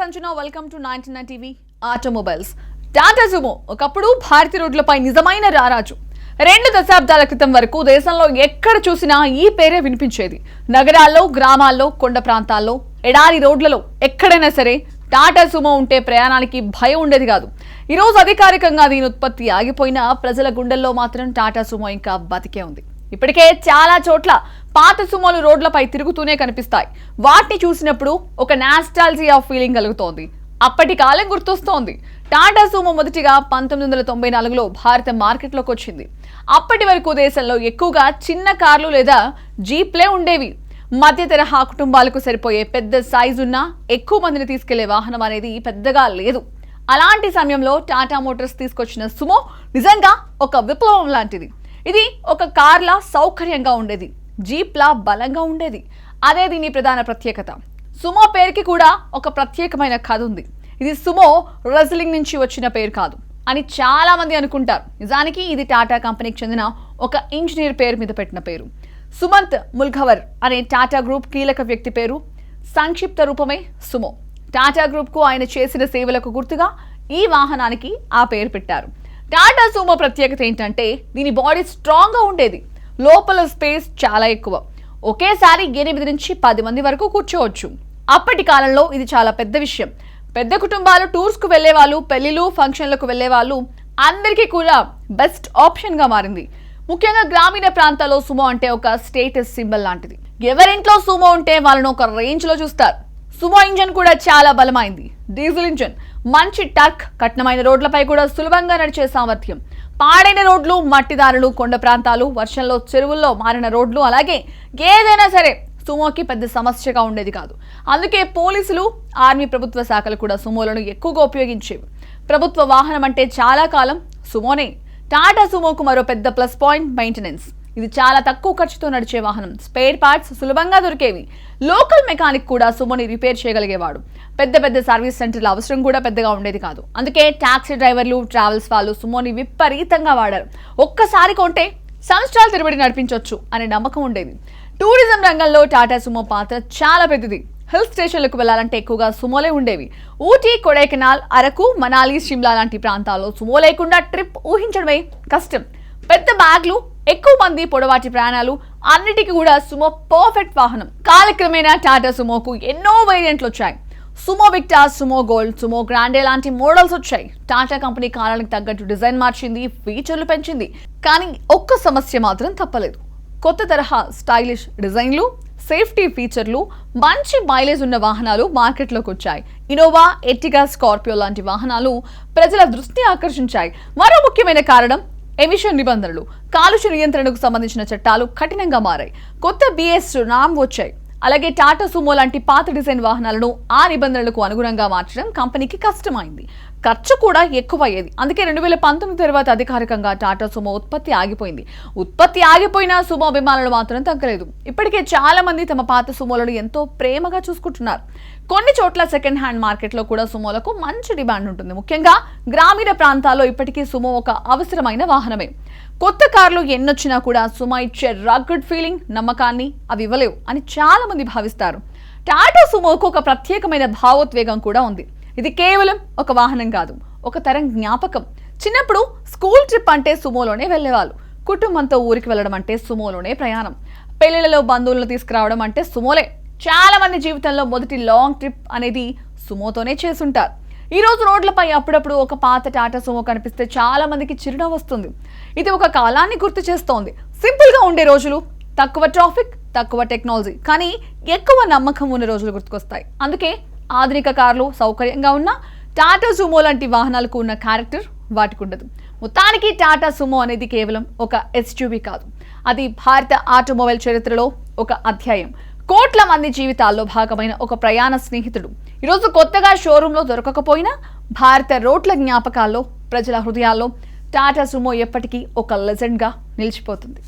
Sanjana welcome to 99 TV automobiles. Tata Sumo ఒకప్పుడు భారతీయ రోడ్లపై నిజమైన రారాజు. 2 దశాబ్దాల క్రితం వరకు దేశంలో ఎక్కడ చూసినా ఈ పేరే వినిపించేది. నగరాల్లో, గ్రామాల్లో, కొండ ప్రాంతాల్లో, ఎడారి రోడ్లలో ఎక్కడైనా సరే టాటా సుమో ఉంటే ప్రయాణానికి భయం ఉండేది కాదు. ఈ రోజు అధికారికంగా దీని ఉత్పత్తి ఆగిపోయినా ప్రజల గుండెల్లో మాత్రం టాటా సుమో ఇంకా బతికే ఉంది. ఇప్పటికే చాలా చోట్ల పాత సుమోలు రోడ్లపై తిరుగుతూనే కనిపిస్తాయి. వాటిని చూసినప్పుడు ఒక నాస్టాల్జియా ఫీలింగ్ కలుగుతోంది. అప్పటి కాలం గుర్తొస్తోంది. టాటా సుమో మొదటిగా 1994లో భారత మార్కెట్లోకి వచ్చింది. అప్పటి వరకు దేశంలో ఎక్కువగా చిన్న కార్లు లేదా జీప్లే ఉండేవి. మధ్య తరహా కుటుంబాలకు సరిపోయే పెద్ద సైజు ఉన్న ఎక్కువ మందిని తీసుకెళ్లే వాహనం అనేది పెద్దగా లేదు. అలాంటి సమయంలో టాటా మోటార్స్ తీసుకొచ్చిన సుమో నిజంగా ఒక విప్లవం లాంటిది. ఇది ఒక కార్లా సౌకర్యంగా ఉండేది, జీప్లా బలంగా ఉండేది. అదే దీని ప్రధాన ప్రత్యేకత. సుమో పేరుకి కూడా ఒక ప్రత్యేకమైన కథ ఉంది. ఇది సుమో రెజ్లింగ్ నుంచి వచ్చిన పేరు కాదు అని చాలా మంది అనుకుంటారు. నిజానికి ఇది టాటా కంపెనీకి చెందిన ఒక ఇంజనీర్ పేరు మీద పెట్టిన పేరు. సుమంత్ ముల్ఘవర్ అనే టాటా గ్రూప్ కీలక వ్యక్తి పేరు. సంక్షిప్త రూపమే సుమో. టాటా గ్రూప్ కు ఆయన చేసిన సేవలకు గుర్తుగా ఈ వాహనానికి ఆ పేరు పెట్టారు. టాటా సుమో ప్రత్యేకత ఏంటంటే దీని బాడీ స్ట్రాంగ్ గా ఉండేది. లోపల స్పేస్ చాలా ఎక్కువ. ఒకేసారి 8 నుంచి 10 మంది వరకు కూర్చోవచ్చు. అప్పటి కాలంలో ఇది చాలా పెద్ద విషయం. పెద్ద కుటుంబాలు టూర్స్ కు వెళ్లే వాళ్ళు, పెళ్లిలు, ఫంక్షన్లకు వెళ్లే వాళ్ళు అందరికీ కూడా బెస్ట్ ఆప్షన్ గా మారింది. ముఖ్యంగా గ్రామీణ ప్రాంతాల్లో సుమో అంటే ఒక స్టేటస్ సింబల్ లాంటిది. ఎవరింట్లో సుమో ఉంటే వాళ్ళను ఒక రేంజ్ లో చూస్తారు. సుమో ఇంజన్ కూడా చాలా బలమైంది. డీజిల్ ఇంజన్, మంచి టర్క్, కఠినమైన రోడ్లపై కూడా సులభంగా నడిచే సామర్థ్యం. పాడైన రోడ్లు, మట్టి దారులు, కొండ ప్రాంతాలు, వర్షంలో చెరువుల్లో మారిన రోడ్లు, అలాగే ఏదైనా సరే సుమోకి పెద్ద సమస్యగా ఉండేది కాదు. అందుకే పోలీసులు, ఆర్మీ, ప్రభుత్వ శాఖలు కూడా సుమోలను ఎక్కువగా ఉపయోగించేవి. ప్రభుత్వ వాహనం అంటే చాలా కాలం సుమోనే. టాటా సుమోకు మరో పెద్ద ప్లస్ పాయింట్ మెయింటెనెన్స్. ఇది చాలా తక్కువ ఖర్చుతో నడిచే వాహనం. స్పేర్ పార్ట్స్ సులభంగా దొరికేవి. లోకల్ మెకానిక్ కూడా సుమోని రిపేర్ చేయగలిగేవాడు. పెద్ద సర్వీస్ సెంటర్ల అవసరం కూడా పెద్దగా ఉండేది కాదు. అందుకే టాక్సీ డ్రైవర్లు, ట్రావెల్స్ వాళ్ళు సుమోని విపరీతంగా వాడారు. ఒక్కసారి కొంటే సంవత్సరాల తరబడి నడిపించవచ్చు అనే నమ్మకం ఉండేది. టూరిజం రంగంలో టాటా సుమో పాత్ర చాలా పెద్దది. హిల్ స్టేషన్లకు వెళ్లాలంటే ఎక్కువగా సుమోలే ఉండేవి. ఊటీ, కొడైకెనాల్, అరకు, మనాలి, షిమ్లా లాంటి ప్రాంతాల్లో సుమో లేకుండా ట్రిప్ ఊహించడమే కష్టం. పెద్ద బ్యాగ్లు, ఎక్కువ మంది, పొడవాటి ప్రయాణాలు అన్నిటికీ కూడా సుమో పర్ఫెక్ట్ వాహనం. కాలక్రమేణా టాటా సుమోకు ఎన్నో వేరియంట్లు వచ్చాయి. Sumo Victa, Sumo Gold, Sumo Grande లాంటి మోడల్స్ వచ్చాయి. టాటా కంపెనీ కాలానికి తగ్గట్టు డిజైన్ మార్చింది, ఫీచర్లు పెంచింది. కానీ ఒక్క సమస్య మాత్రం తప్పలేదు. కొత్త తరహా స్టైలిష్ డిజైన్లు, సేఫ్టీ ఫీచర్లు, మంచి మైలేజ్ ఉన్న వాహనాలు మార్కెట్లోకి వచ్చాయి. ఇనోవా, ఎర్టిగా, స్కార్పియో లాంటి వాహనాలు ప్రజల దృష్టిని ఆకర్షించాయి. మరో ముఖ్యమైన కారణం ఎమిషన్ నిబంధనలు. కాలుష్య నియంత్రణకు సంబంధించిన చట్టాలు కఠినంగా మారాయి. కొత్త BS నామ్ వచ్చాయి. అలాగే టాటా సుమో లాంటి పాత డిజైన్ వాహనాలను ఆ నిబంధనలకు అనుగుణంగా మార్చడం కంపెనీకి కష్టమైంది. ఖర్చు కూడా ఎక్కువయ్యేది. అందుకే 2019 తర్వాత అధికారికంగా టాటా సుమో ఉత్పత్తి ఆగిపోయింది. ఉత్పత్తి ఆగిపోయినా సుమో అభిమానులు మాత్రం తగ్గలేదు. ఇప్పటికే చాలా మంది తమ పాత సుమోలను ఎంతో ప్రేమగా చూసుకుంటున్నారు. కొన్ని చోట్ల సెకండ్ హ్యాండ్ మార్కెట్లో కూడా సుమోలకు మంచి డిమాండ్ ఉంటుంది. ముఖ్యంగా గ్రామీణ ప్రాంతాల్లో ఇప్పటికీ సుమో ఒక అవసరమైన వాహనమే. కొత్త కార్లు ఎన్నొచ్చినా కూడా సుమో ఇచ్చే రగ్గడ్ ఫీలింగ్, నమ్మకాన్ని అవి ఇవ్వలేవు అని చాలా మంది భావిస్తారు. టాటా సుమోకు ఒక ప్రత్యేకమైన భావోద్వేగం కూడా ఉంది. ఇది కేవలం ఒక వాహనం కాదు, ఒక తరం జ్ఞాపకం. చిన్నప్పుడు స్కూల్ ట్రిప్ అంటే సుమోలోనే వెళ్లేవాళ్ళు. కుటుంబంతో ఊరికి వెళ్ళడం అంటే సుమోలోనే ప్రయాణం. పెళ్లిళ్లలో బంధువులను తీసుకురావడం అంటే సుమోలే. చాలా మంది జీవితంలో మొదటి లాంగ్ ట్రిప్ అనేది సుమోతోనే చేసుంటారు. ఈ రోజు రోడ్లపై అప్పుడప్పుడు ఒక పాత టాటా సుమో కనిపిస్తే చాలా మందికి చిరునవ్వు వస్తుంది. ఇది ఒక కాలాన్ని గుర్తు చేస్తోంది. సింపుల్ గా ఉండే రోజులు, తక్కువ ట్రాఫిక్, తక్కువ టెక్నాలజీ, కానీ ఎక్కువ నమ్మకం ఉన్న రోజులు గుర్తుకొస్తాయి. అందుకే ఆధునిక కార్లు సౌకర్యంగా ఉన్న టాటా సుమో లాంటి వాహనాలకు ఉన్న క్యారెక్టర్ వాటికి ఉండదు. మొత్తానికి టాటా సుమో అనేది కేవలం ఒక SUV కాదు, అది భారత ఆటోమొబైల్ చరిత్రలో ఒక అధ్యాయం. కోట్ల మంది జీవితాల్లో భాగమైన ఒక ప్రయాణ స్నేహితుడు. ఈరోజు కొత్తగా షోరూంలో దొరకకపోయినా భారత రోడ్ల జ్ఞాపకాల్లో, ప్రజల హృదయాల్లో టాటా సుమో ఎప్పటికీ ఒక లెజెండ్గా నిలిచిపోతుంది.